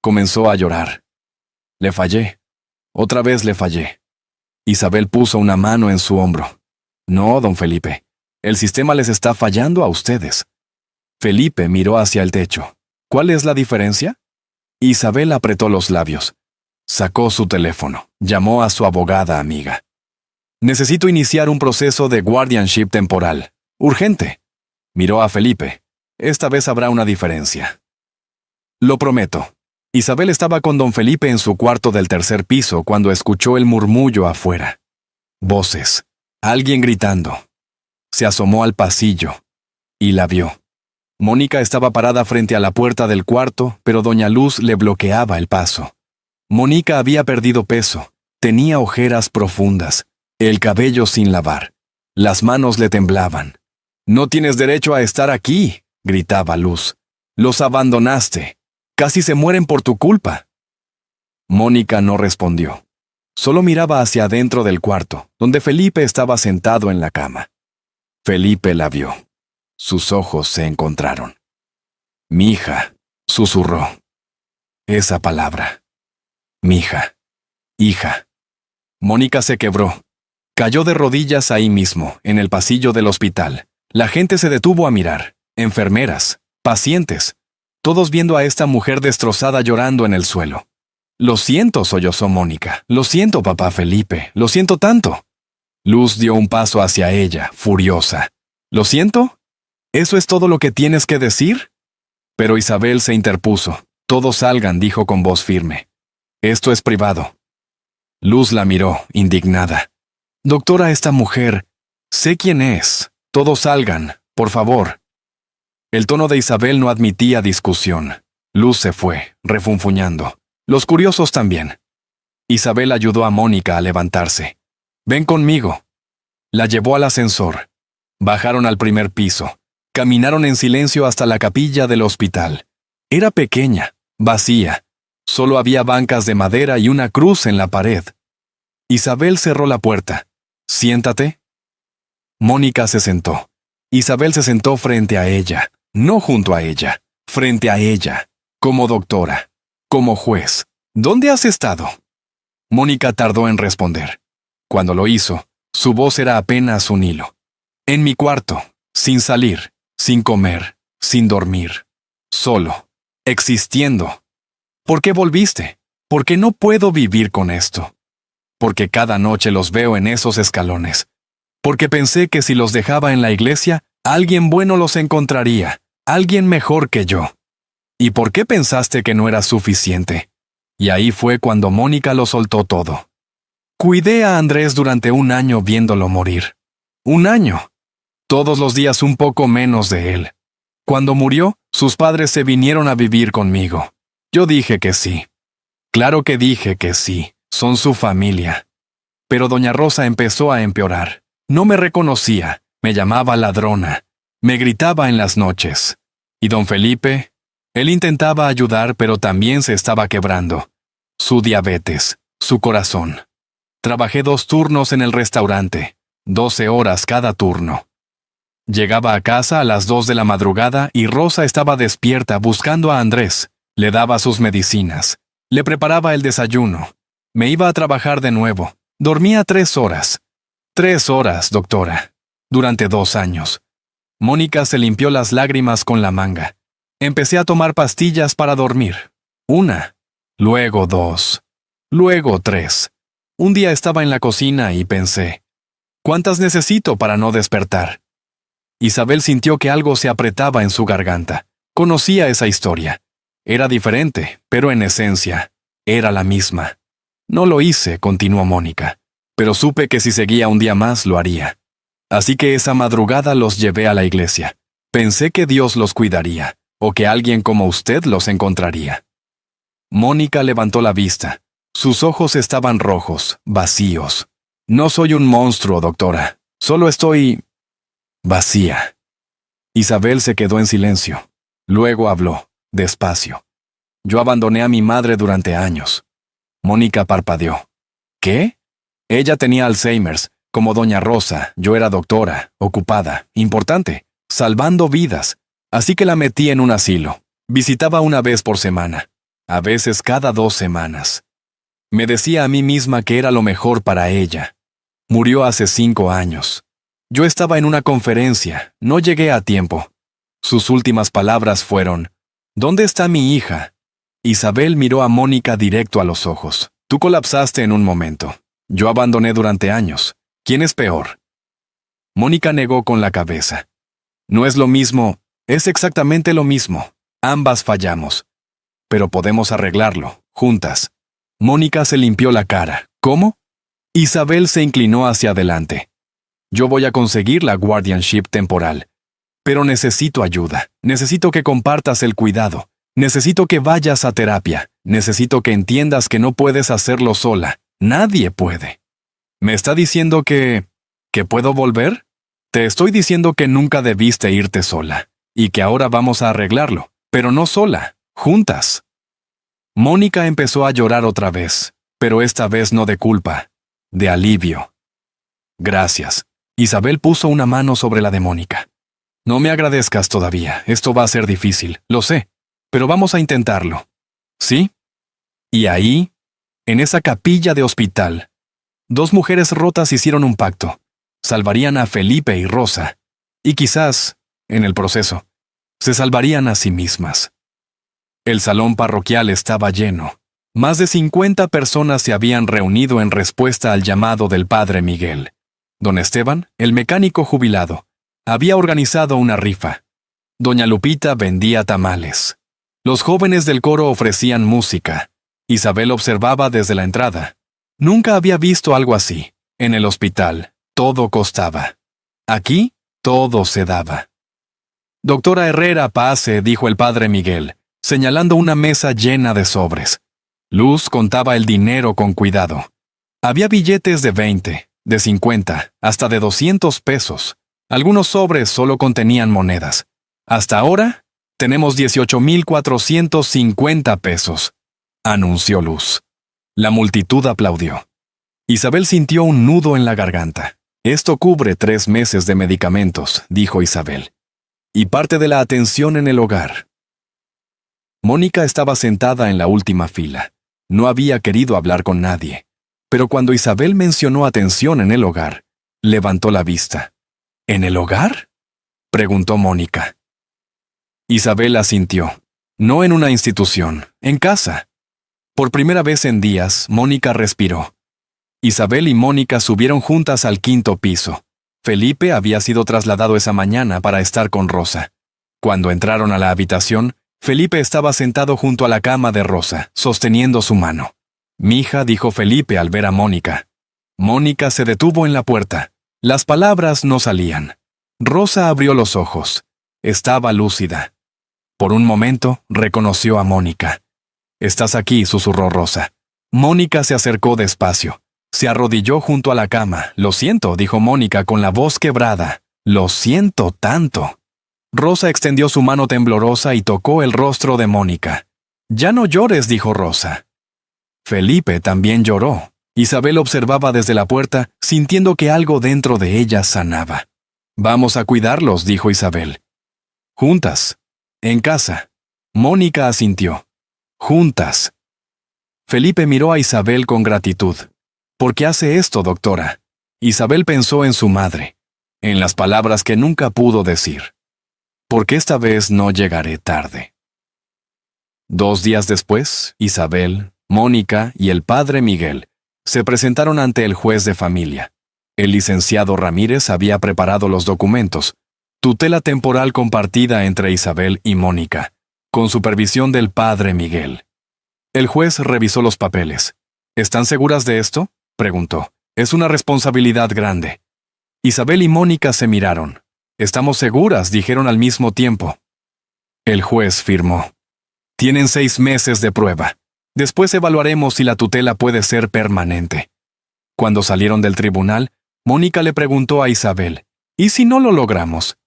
Comenzó a llorar. Le fallé. Otra vez le fallé. Isabel puso una mano en su hombro. No, don Felipe. El sistema les está fallando a ustedes. Felipe miró hacia el techo. ¿Cuál es la diferencia? Isabel apretó los labios. Sacó su teléfono. Llamó a su abogada amiga. Necesito iniciar un proceso de guardianship temporal. Urgente. Miró a Felipe. Esta vez habrá una diferencia. Lo prometo. Isabel estaba con don Felipe en su cuarto del 3er piso cuando escuchó el murmullo afuera. Voces. Alguien gritando. Se asomó al pasillo y la vio. Mónica estaba parada frente a la puerta del cuarto, pero doña Luz le bloqueaba el paso. Mónica había perdido peso, tenía ojeras profundas, el cabello sin lavar. Las manos le temblaban. «No tienes derecho a estar aquí», gritaba Luz. «Los abandonaste. Casi se mueren por tu culpa». Mónica no respondió. Solo miraba hacia adentro del cuarto, donde Felipe estaba sentado en la cama. Felipe la vio. Sus ojos se encontraron. «Mija», susurró. Esa palabra. «Mija. Hija». Mónica se quebró. Cayó de rodillas ahí mismo, en el pasillo del hospital. La gente se detuvo a mirar. Enfermeras, pacientes, todos viendo a esta mujer destrozada llorando en el suelo. «Lo siento», sollozó Mónica. «Lo siento, papá Felipe. Lo siento tanto». Luz dio un paso hacia ella, furiosa. «¿Lo siento? ¿Eso es todo lo que tienes que decir?» Pero Isabel se interpuso. «Todos salgan», dijo con voz firme. «Esto es privado». Luz la miró, indignada. «Doctora, esta mujer, sé quién es. Todos salgan, por favor». El tono de Isabel no admitía discusión. Luz se fue, refunfuñando. Los curiosos también. Isabel ayudó a Mónica a levantarse. «Ven conmigo». La llevó al ascensor. Bajaron al primer piso. Caminaron en silencio hasta la capilla del hospital. Era pequeña, vacía. Solo había bancas de madera y una cruz en la pared. Isabel cerró la puerta. «Siéntate». Mónica se sentó. Isabel se sentó frente a ella, no junto a ella, frente a ella, como doctora, como juez. «¿Dónde has estado?» Mónica tardó en responder. Cuando lo hizo, su voz era apenas un hilo. «En mi cuarto, sin salir, sin comer, sin dormir, solo, existiendo». «¿Por qué volviste? Porque no puedo vivir con esto. Porque cada noche los veo en esos escalones. Porque pensé que si los dejaba en la iglesia, alguien bueno los encontraría, alguien mejor que yo. ¿Y por qué pensaste que no era suficiente?» Y ahí fue cuando Mónica lo soltó todo. «Cuidé a Andrés durante un año viéndolo morir. Un año. Todos los días un poco menos de él. Cuando murió, sus padres se vinieron a vivir conmigo. Yo dije que sí. Claro que dije que sí. Son su familia». Pero doña Rosa empezó a empeorar. No me reconocía, me llamaba ladrona, me gritaba en las noches. Y don Felipe, él intentaba ayudar, pero también se estaba quebrando. Su diabetes, su corazón. Trabajé 2 turnos en el restaurante, 12 horas cada turno. Llegaba a casa a las 2 de la madrugada y Rosa estaba despierta buscando a Andrés. Le daba sus medicinas, le preparaba el desayuno. Me iba a trabajar de nuevo. Dormía 3 horas. 3 horas, doctora. Durante 2 años. Mónica se limpió las lágrimas con la manga. Empecé a tomar pastillas para dormir. 1, luego 2, luego 3. Un día estaba en la cocina y pensé, ¿cuántas necesito para no despertar? Isabel sintió que algo se apretaba en su garganta. Conocía esa historia. Era diferente, pero en esencia, era la misma. No lo hice, continuó Mónica, pero supe que si seguía un día más lo haría. Así que esa madrugada los llevé a la iglesia. Pensé que Dios los cuidaría, o que alguien como usted los encontraría. Mónica levantó la vista. Sus ojos estaban rojos, vacíos. No soy un monstruo, doctora. Solo estoy... vacía. Isabel se quedó en silencio. Luego habló, despacio. Yo abandoné a mi madre durante años. Mónica parpadeó. ¿Qué? Ella tenía Alzheimer's. Como doña Rosa, yo era doctora, ocupada, importante, salvando vidas. Así que la metí en un asilo. Visitaba 1 vez por semana. A veces cada 2 semanas. Me decía a mí misma que era lo mejor para ella. Murió hace 5 años. Yo estaba en una conferencia, no llegué a tiempo. Sus últimas palabras fueron, ¿dónde está mi hija? Isabel miró a Mónica directo a los ojos. Tú colapsaste en un momento. Yo abandoné durante años. ¿Quién es peor? Mónica negó con la cabeza. No es lo mismo, es exactamente lo mismo. Ambas fallamos. Pero podemos arreglarlo, juntas. Mónica se limpió la cara. ¿Cómo? Isabel se inclinó hacia adelante. Yo voy a conseguir la guardianship temporal. Pero necesito ayuda. Necesito que compartas el cuidado. Necesito que vayas a terapia. Necesito que entiendas que no puedes hacerlo sola. Nadie puede. ¿Me está diciendo que puedo volver? Te estoy diciendo que nunca debiste irte sola. Y que ahora vamos a arreglarlo. Pero no sola. Juntas. Mónica empezó a llorar otra vez. Pero esta vez no de culpa. De alivio. Gracias. Isabel puso una mano sobre la de Mónica. No me agradezcas todavía. Esto va a ser difícil. Lo sé. Pero vamos a intentarlo. ¿Sí? Y ahí, en esa capilla de hospital, dos mujeres rotas hicieron un pacto. Salvarían a Felipe y Rosa. Y quizás, en el proceso, se salvarían a sí mismas. El salón parroquial estaba lleno. Más de 50 personas se habían reunido en respuesta al llamado del padre Miguel. Don Esteban, el mecánico jubilado, había organizado una rifa. Doña Lupita vendía tamales. Los jóvenes del coro ofrecían música. Isabel observaba desde la entrada. Nunca había visto algo así. En el hospital, todo costaba. Aquí, todo se daba. Doctora Herrera, pase, dijo el padre Miguel, señalando una mesa llena de sobres. Luz contaba el dinero con cuidado. Había billetes de 20, de 50, hasta de 200 pesos. Algunos sobres solo contenían monedas. Hasta ahora, tenemos 18,450 pesos, anunció Luz. La multitud aplaudió. Isabel sintió un nudo en la garganta. Esto cubre 3 meses de medicamentos, dijo Isabel. Y parte de la atención en el hogar. Mónica estaba sentada en la última fila. No había querido hablar con nadie. Pero cuando Isabel mencionó atención en el hogar, levantó la vista. ¿En el hogar?, preguntó Mónica. Isabel asintió. No en una institución, en casa. Por primera vez en días, Mónica respiró. Isabel y Mónica subieron juntas al 5º piso. Felipe había sido trasladado esa mañana para estar con Rosa. Cuando entraron a la habitación, Felipe estaba sentado junto a la cama de Rosa, sosteniendo su mano. «Mija», dijo Felipe al ver a Mónica. Mónica se detuvo en la puerta. Las palabras no salían. Rosa abrió los ojos. Estaba lúcida. Por un momento, reconoció a Mónica. «Estás aquí», susurró Rosa. Mónica se acercó despacio. Se arrodilló junto a la cama. «Lo siento», dijo Mónica con la voz quebrada. «Lo siento tanto». Rosa extendió su mano temblorosa y tocó el rostro de Mónica. «Ya no llores», dijo Rosa. Felipe también lloró. Isabel observaba desde la puerta, sintiendo que algo dentro de ella sanaba. «Vamos a cuidarlos», dijo Isabel. «Juntas. En casa». Mónica asintió. «Juntas». Felipe miró a Isabel con gratitud. «¿Por qué hace esto, doctora?». Isabel pensó en su madre, en las palabras que nunca pudo decir. «Porque esta vez no llegaré tarde». 2 días después, Isabel, Mónica y el padre Miguel se presentaron ante el juez de familia. El licenciado Ramírez había preparado los documentos, tutela temporal compartida entre Isabel y Mónica, con supervisión del padre Miguel. El juez revisó los papeles. «¿Están seguras de esto?», preguntó. «Es una responsabilidad grande». Isabel y Mónica se miraron. «Estamos seguras», dijeron al mismo tiempo. El juez firmó. «Tienen 6 meses de prueba. Después evaluaremos si la tutela puede ser permanente». Cuando salieron del tribunal, Mónica le preguntó a Isabel, «¿Y si no lo logramos?».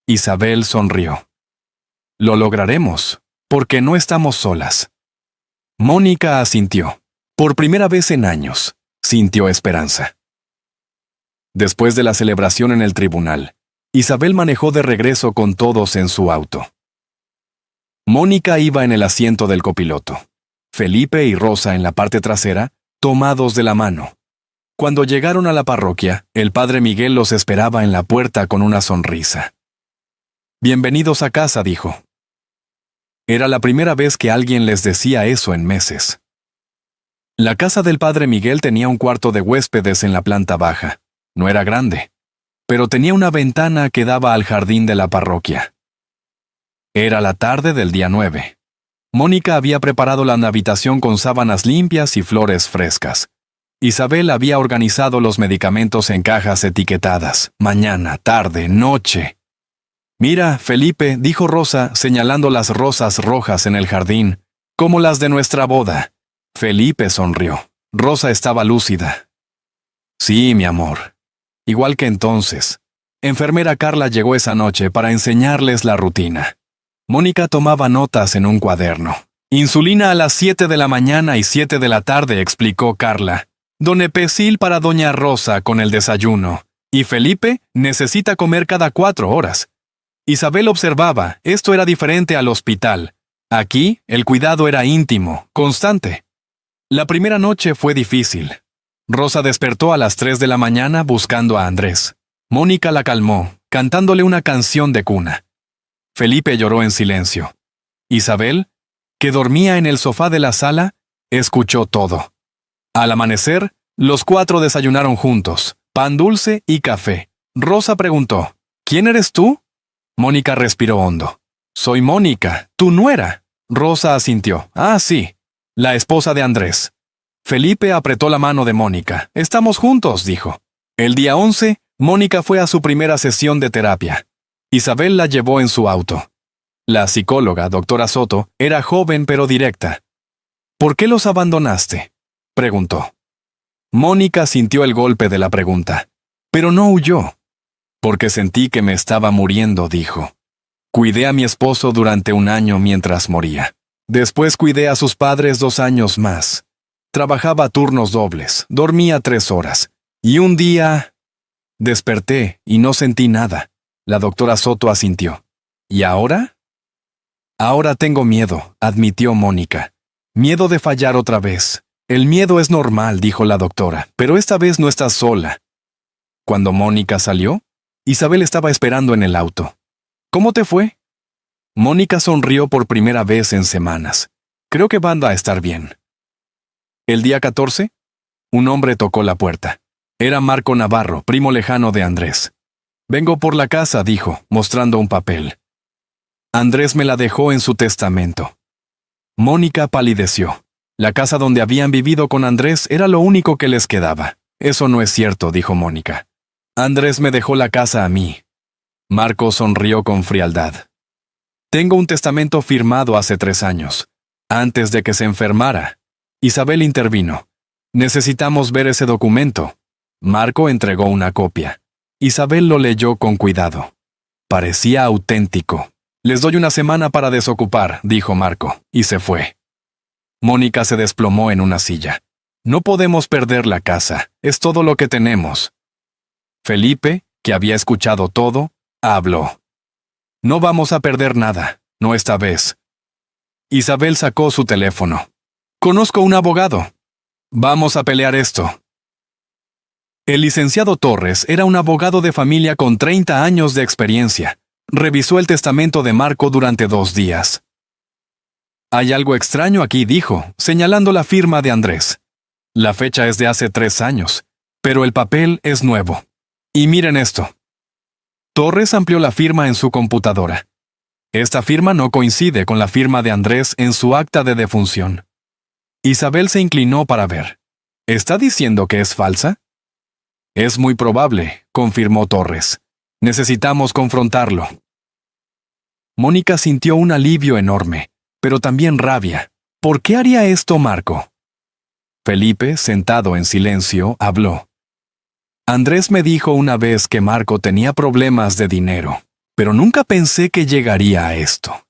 Isabel sonrió. «Lo lograremos, porque no estamos solas». Mónica asintió. Por primera vez en años, sintió esperanza. Después de la celebración en el tribunal, Isabel manejó de regreso con todos en su auto. Mónica iba en el asiento del copiloto. Felipe y Rosa en la parte trasera, tomados de la mano. Cuando llegaron a la parroquia, el padre Miguel los esperaba en la puerta con una sonrisa. «Bienvenidos a casa», dijo. Era la primera vez que alguien les decía eso en meses. La casa del padre Miguel tenía un cuarto de huéspedes en la planta baja. No era grande, pero tenía una ventana que daba al jardín de la parroquia. Era la tarde del día 9. Mónica había preparado la habitación con sábanas limpias y flores frescas. Isabel había organizado los medicamentos en cajas etiquetadas, mañana, tarde, noche. «Mira, Felipe», dijo Rosa, señalando las rosas rojas en el jardín, como las de nuestra boda. Felipe sonrió. Rosa estaba lúcida. «Sí, mi amor. Igual que entonces». Enfermera Carla llegó esa noche para enseñarles la rutina. Mónica tomaba notas en un cuaderno. «Insulina a las 7 de la mañana y 7 de la tarde», explicó Carla. «Donepezil para doña Rosa con el desayuno. Y Felipe necesita comer cada 4 horas». Isabel observaba, esto era diferente al hospital. Aquí, el cuidado era íntimo, constante. La primera noche fue difícil. Rosa despertó a las 3 de la mañana buscando a Andrés. Mónica la calmó, cantándole una canción de cuna. Felipe lloró en silencio. Isabel, que dormía en el sofá de la sala, escuchó todo. Al amanecer, los 4 desayunaron juntos, pan dulce y café. Rosa preguntó, «¿Quién eres tú?» Mónica respiró hondo. «Soy Mónica, tu nuera». Rosa asintió. «Ah, sí, la esposa de Andrés». Felipe apretó la mano de Mónica. «Estamos juntos», dijo. El día 11, Mónica fue a su primera sesión de terapia. Isabel la llevó en su auto. La psicóloga, doctora Soto, era joven pero directa. «¿Por qué los abandonaste?», preguntó. Mónica sintió el golpe de la pregunta, pero no huyó. «Porque sentí que me estaba muriendo», dijo. «Cuidé a mi esposo durante 1 año mientras moría. Después cuidé a sus padres 2 años más. Trabajaba turnos dobles, dormía 3 horas. Y un día... desperté y no sentí nada». La doctora Soto asintió. «¿Y ahora?» «Ahora tengo miedo», admitió Mónica. «Miedo de fallar otra vez». «El miedo es normal», dijo la doctora, «pero esta vez no estás sola». Cuando Mónica salió, Isabel estaba esperando en el auto. «¿Cómo te fue?» Mónica sonrió por primera vez en semanas. «Creo que van a estar bien». El día 14, un hombre tocó la puerta. Era Marco Navarro, primo lejano de Andrés. «Vengo por la casa», dijo, mostrando un papel. «Andrés me la dejó en su testamento». Mónica palideció. La casa donde habían vivido con Andrés era lo único que les quedaba. «Eso no es cierto», dijo Mónica. «Andrés me dejó la casa a mí». Marco sonrió con frialdad. «Tengo un testamento firmado hace 3 años, antes de que se enfermara». Isabel intervino. «Necesitamos ver ese documento». Marco entregó una copia. Isabel lo leyó con cuidado. Parecía auténtico. «Les doy 1 semana para desocupar», dijo Marco, y se fue. Mónica se desplomó en una silla. «No podemos perder la casa, es todo lo que tenemos». Felipe, que había escuchado todo, habló. «No vamos a perder nada, no esta vez». Isabel sacó su teléfono. «Conozco un abogado. Vamos a pelear esto». El licenciado Torres era un abogado de familia con 30 años de experiencia. Revisó el testamento de Marco durante 2 días. «Hay algo extraño aquí», dijo, señalando la firma de Andrés. «La fecha es de hace 3 años, pero el papel es nuevo. Y miren esto». Torres amplió la firma en su computadora. Esta firma no coincide con la firma de Andrés en su acta de defunción. Isabel se inclinó para ver. ¿Está diciendo que es falsa? «Es muy probable», confirmó Torres. «Necesitamos confrontarlo». Mónica sintió un alivio enorme, pero también rabia. ¿Por qué haría esto Marco? Felipe, sentado en silencio, habló. «Andrés me dijo una vez que Marco tenía problemas de dinero, pero nunca pensé que llegaría a esto».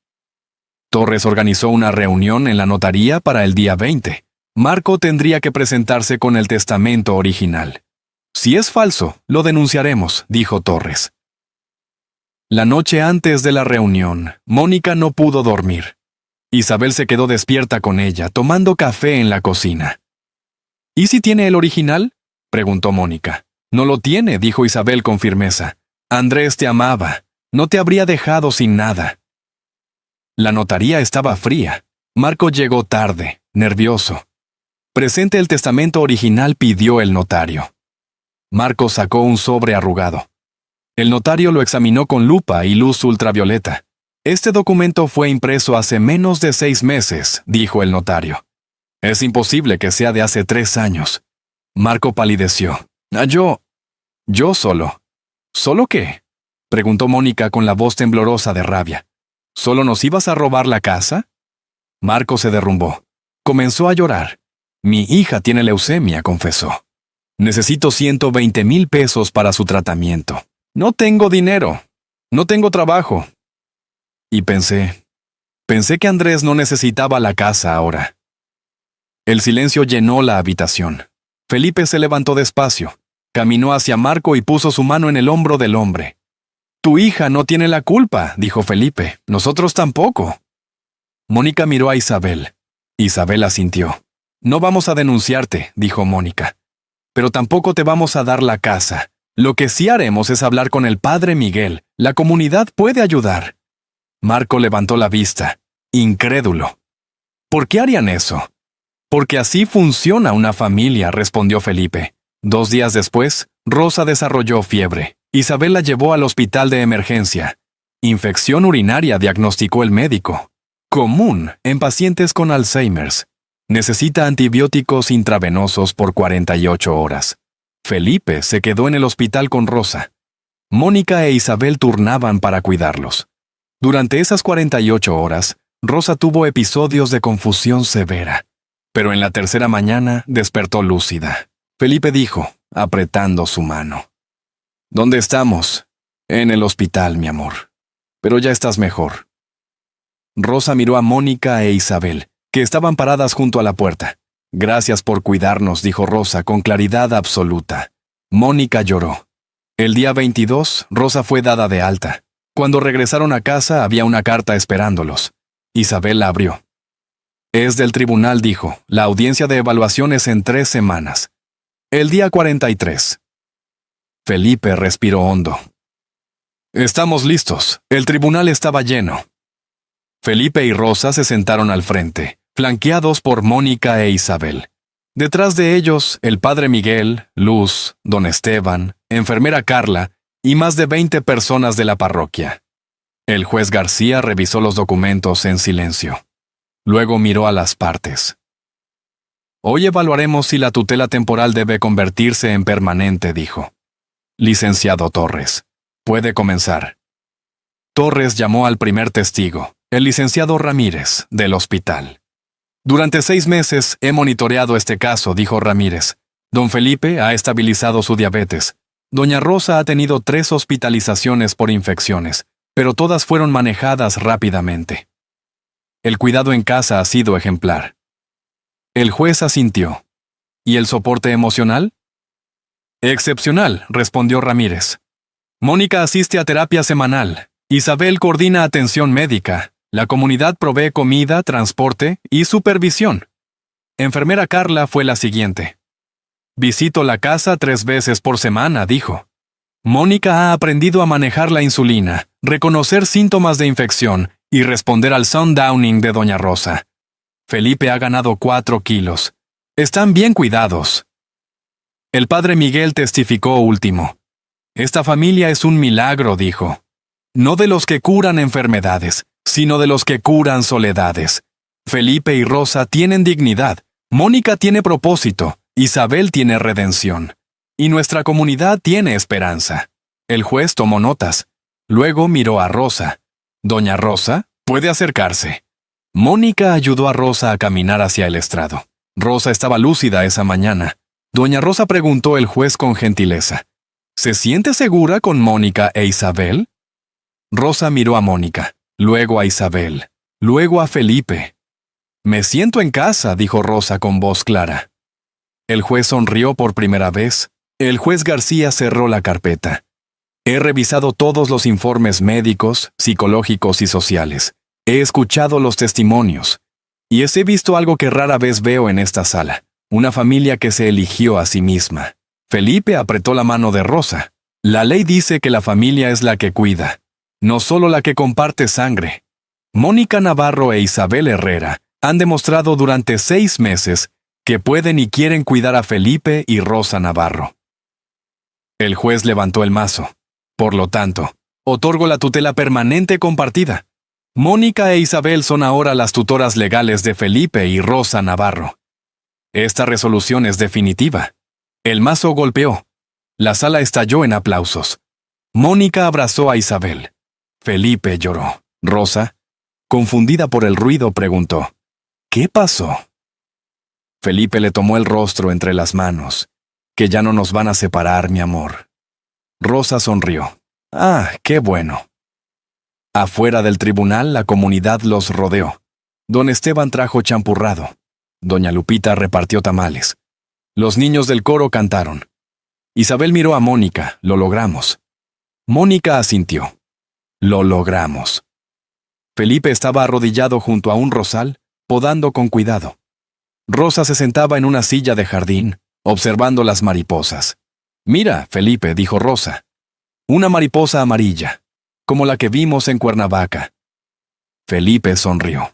Torres organizó una reunión en la notaría para el día 20. Marco tendría que presentarse con el testamento original. «Si es falso, lo denunciaremos», dijo Torres. La noche antes de la reunión, Mónica no pudo dormir. Isabel se quedó despierta con ella, tomando café en la cocina. «¿Y si tiene el original?», preguntó Mónica. «No lo tiene», dijo Isabel con firmeza. «Andrés te amaba. No te habría dejado sin nada». La notaría estaba fría. Marco llegó tarde, nervioso. «Presente el testamento original», pidió el notario. Marco sacó un sobre arrugado. El notario lo examinó con lupa y luz ultravioleta. «Este documento fue impreso hace menos de 6 meses», dijo el notario. «Es imposible que sea de hace 3 años». Marco palideció. Yo solo. ¿Solo qué? Preguntó Mónica con la voz temblorosa de rabia. ¿Solo nos ibas a robar la casa? Marco se derrumbó. Comenzó a llorar. Mi hija tiene leucemia, confesó. Necesito 120,000 pesos para su tratamiento. No tengo dinero. No tengo trabajo. Y pensé que Andrés no necesitaba la casa ahora. El silencio llenó la habitación. Felipe se levantó despacio, caminó hacia Marco y puso su mano en el hombro del hombre. Tu hija no tiene la culpa, dijo Felipe. Nosotros tampoco. Mónica miró a Isabel. Isabel asintió. No vamos a denunciarte, dijo Mónica. Pero tampoco te vamos a dar la casa. Lo que sí haremos es hablar con el padre Miguel. La comunidad puede ayudar. Marco levantó la vista, incrédulo. ¿Por qué harían eso? Porque así funciona una familia, respondió Felipe. 2 días después, Rosa desarrolló fiebre. Isabel la llevó al hospital de emergencia. Infección urinaria, diagnosticó el médico. Común en pacientes con Alzheimer's. Necesita antibióticos intravenosos por 48 horas. Felipe se quedó en el hospital con Rosa. Mónica e Isabel turnaban para cuidarlos. Durante esas 48 horas, Rosa tuvo episodios de confusión severa. Pero en la tercera mañana despertó lúcida. Felipe dijo, apretando su mano. ¿Dónde estamos? En el hospital, mi amor. Pero ya estás mejor. Rosa miró a Mónica e Isabel, que estaban paradas junto a la puerta. Gracias por cuidarnos, dijo Rosa con claridad absoluta. Mónica lloró. El día 22, Rosa fue dada de alta. Cuando regresaron a casa había una carta esperándolos. Isabel la abrió. Es del tribunal, dijo. La audiencia de evaluación es en 3 semanas. El día 43. Felipe respiró hondo. Estamos listos. El tribunal estaba lleno. Felipe y Rosa se sentaron al frente, flanqueados por Mónica e Isabel. Detrás de ellos, el padre Miguel, Luz, don Esteban, enfermera Carla y más de 20 personas de la parroquia. El juez García revisó los documentos en silencio. Luego miró a las partes. Hoy evaluaremos si la tutela temporal debe convertirse en permanente, dijo. Licenciado Torres, puede comenzar. Torres llamó al primer testigo, el licenciado Ramírez, del hospital. Durante 6 meses he monitoreado este caso, dijo Ramírez. Don Felipe ha estabilizado su diabetes. Doña Rosa ha tenido 3 hospitalizaciones por infecciones, pero todas fueron manejadas rápidamente. El cuidado en casa ha sido ejemplar. El juez asintió. ¿Y el soporte emocional? Excepcional, respondió Ramírez. Mónica asiste a terapia semanal. Isabel coordina atención médica. La comunidad provee comida, transporte y supervisión. Enfermera Carla fue la siguiente. Visito la casa 3 veces por semana, dijo. Mónica ha aprendido a manejar la insulina, reconocer síntomas de infección y responder al sundowning de Doña Rosa. Felipe ha ganado 4 kilos. Están bien cuidados. El padre Miguel testificó último. Esta familia es un milagro, dijo. No de los que curan enfermedades, sino de los que curan soledades. Felipe y Rosa tienen dignidad. Mónica tiene propósito. Isabel tiene redención. Y nuestra comunidad tiene esperanza. El juez tomó notas. Luego miró a Rosa. Doña Rosa, puede acercarse. Mónica ayudó a Rosa a caminar hacia el estrado. Rosa estaba lúcida esa mañana. Doña Rosa preguntó el juez con gentileza. ¿Se siente segura con Mónica e Isabel? Rosa miró a Mónica, luego a Isabel, luego a Felipe. Me siento en casa, dijo Rosa con voz clara. El juez sonrió por primera vez. El juez García cerró la carpeta. He revisado todos los informes médicos, psicológicos y sociales. He escuchado los testimonios. Y he visto algo que rara vez veo en esta sala. Una familia que se eligió a sí misma. Felipe apretó la mano de Rosa. La ley dice que la familia es la que cuida, no solo la que comparte sangre. Mónica Navarro e Isabel Herrera han demostrado durante 6 meses que pueden y quieren cuidar a Felipe y Rosa Navarro. El juez levantó el mazo. Por lo tanto, otorgo la tutela permanente compartida. Mónica e Isabel son ahora las tutoras legales de Felipe y Rosa Navarro. Esta resolución es definitiva. El mazo golpeó. La sala estalló en aplausos. Mónica abrazó a Isabel. Felipe lloró. Rosa, confundida por el ruido, preguntó: ¿Qué pasó? Felipe le tomó el rostro entre las manos. Que ya no nos van a separar, mi amor. Rosa sonrió. Ah, qué bueno. Afuera del tribunal, la comunidad los rodeó. Don Esteban trajo champurrado. Doña Lupita repartió tamales. Los niños del coro cantaron. Isabel miró a Mónica. Lo logramos. Mónica asintió. Lo logramos. Felipe estaba arrodillado junto a un rosal, podando con cuidado. Rosa se sentaba en una silla de jardín, observando las mariposas. Mira, Felipe, dijo Rosa. Una mariposa amarilla, como la que vimos en Cuernavaca. Felipe sonrió.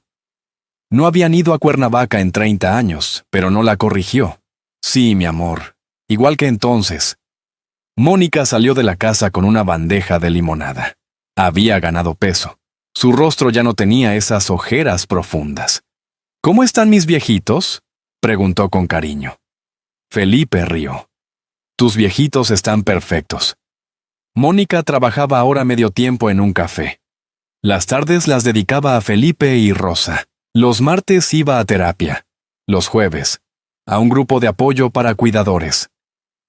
No habían ido a Cuernavaca en 30 años, pero no la corrigió. Sí, mi amor, igual que entonces. Mónica salió de la casa con una bandeja de limonada. Había ganado peso. Su rostro ya no tenía esas ojeras profundas. ¿Cómo están mis viejitos?, preguntó con cariño. Felipe rió. Tus viejitos están perfectos. Mónica trabajaba ahora medio tiempo en un café. Las tardes las dedicaba a Felipe y Rosa. Los martes iba a terapia. Los jueves, a un grupo de apoyo para cuidadores.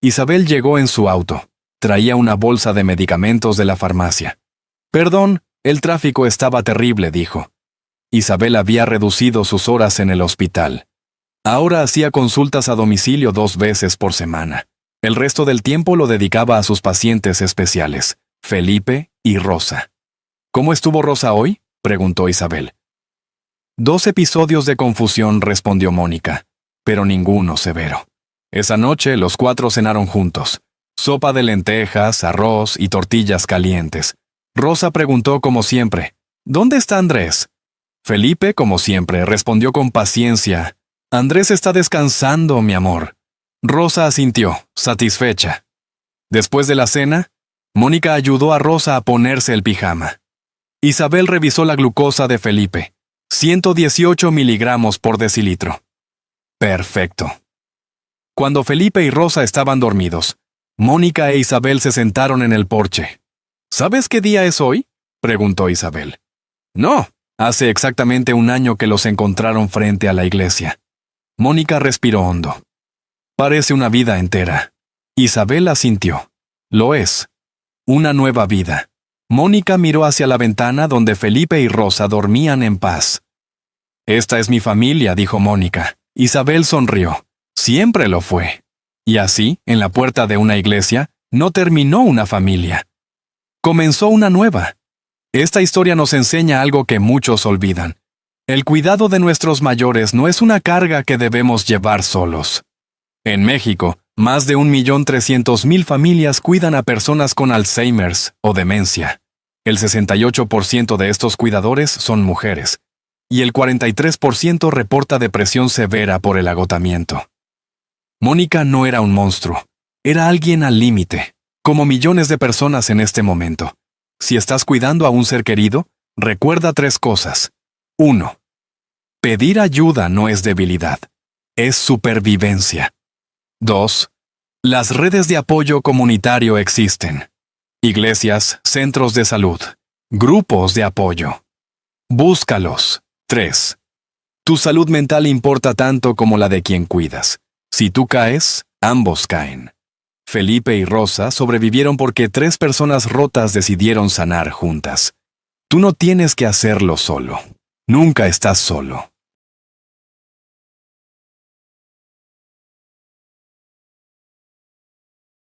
Isabel llegó en su auto. Traía una bolsa de medicamentos de la farmacia. Perdón, el tráfico estaba terrible, dijo. Isabel había reducido sus horas en el hospital. Ahora hacía consultas a domicilio 2 veces por semana. El resto del tiempo lo dedicaba a sus pacientes especiales, Felipe y Rosa. ¿Cómo estuvo Rosa hoy?, preguntó Isabel. 2 episodios de confusión, respondió Mónica, pero ninguno severo. Esa noche los 4 cenaron juntos. Sopa de lentejas, arroz y tortillas calientes. Rosa preguntó como siempre: ¿Dónde está Andrés? Felipe, como siempre, respondió con paciencia: Andrés está descansando, mi amor. Rosa asintió, satisfecha. Después de la cena, Mónica ayudó a Rosa a ponerse el pijama. Isabel revisó la glucosa de Felipe. 118 miligramos por decilitro. Perfecto. Cuando Felipe y Rosa estaban dormidos, Mónica e Isabel se sentaron en el porche. ¿Sabes qué día es hoy?, preguntó Isabel. No, hace exactamente 1 año que los encontraron frente a la iglesia. Mónica respiró hondo. Parece una vida entera. Isabel asintió. Lo es. Una nueva vida. Mónica miró hacia la ventana donde Felipe y Rosa dormían en paz. Esta es mi familia, dijo Mónica. Isabel sonrió. Siempre lo fue. Y así, en la puerta de una iglesia, no terminó una familia. Comenzó una nueva. Esta historia nos enseña algo que muchos olvidan. El cuidado de nuestros mayores no es una carga que debemos llevar solos. En México, más de 1.300.000 familias cuidan a personas con Alzheimer's o demencia. El 68% de estos cuidadores son mujeres, y el 43% reporta depresión severa por el agotamiento. Mónica no era un monstruo, era alguien al límite, como millones de personas en este momento. Si estás cuidando a un ser querido, recuerda 3 cosas. 1. Pedir ayuda no es debilidad, es supervivencia. 2. Las redes de apoyo comunitario existen. Iglesias, centros de salud, grupos de apoyo. Búscalos. 3. Tu salud mental importa tanto como la de quien cuidas. Si tú caes, ambos caen. Felipe y Rosa sobrevivieron porque 3 personas rotas decidieron sanar juntas. Tú no tienes que hacerlo solo. Nunca estás solo.